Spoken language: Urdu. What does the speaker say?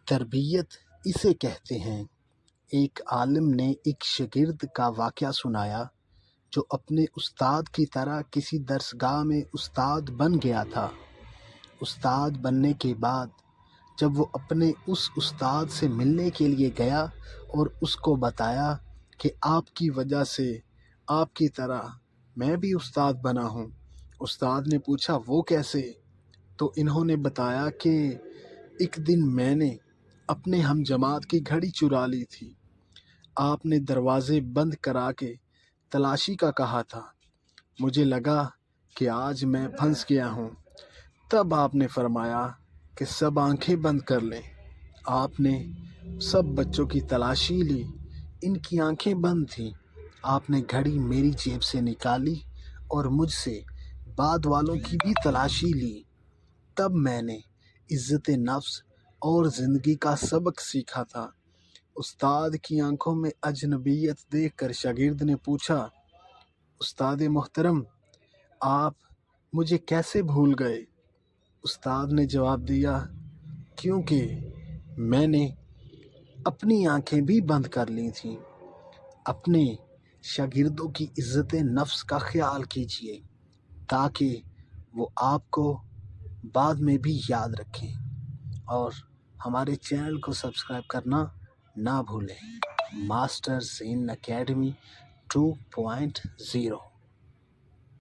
تربیت اسے کہتے ہیں۔ ایک عالم نے ایک شاگرد کا واقعہ سنایا جو اپنے استاد کی طرح کسی درسگاہ میں استاد بن گیا تھا۔ استاد بننے کے بعد جب وہ اپنے اس استاد سے ملنے کے لیے گیا اور اس کو بتایا کہ آپ کی وجہ سے آپ کی طرح میں بھی استاد بنا ہوں، استاد نے پوچھا وہ کیسے؟ تو انہوں نے بتایا کہ ایک دن میں نے اپنے ہم جماعت کی گھڑی چرا لی تھی۔ آپ نے دروازے بند کرا کے تلاشی کا کہا تھا۔ مجھے لگا کہ آج میں پھنس گیا ہوں۔ تب آپ نے فرمایا کہ سب آنکھیں بند کر لیں۔ آپ نے سب بچوں کی تلاشی لی، ان کی آنکھیں بند تھیں۔ آپ نے گھڑی میری جیب سے نکالی اور مجھ سے بعد والوں کی بھی تلاشی لی۔ تب میں نے عزت نفس اور زندگی کا سبق سیکھا تھا۔ استاد کی آنکھوں میں اجنبیت دیکھ کر شاگرد نے پوچھا، استاد محترم، آپ مجھے کیسے بھول گئے؟ استاد نے جواب دیا، کیونکہ میں نے اپنی آنکھیں بھی بند کر لی تھیں۔ اپنے شاگردوں کی عزت نفس کا خیال کیجیے تاکہ وہ آپ کو بعد میں بھی یاد رکھیں، اور ہمارے چینل کو سبسکرائب کرنا نہ بھولیں۔ ماسٹر زین اکیڈمی 2.0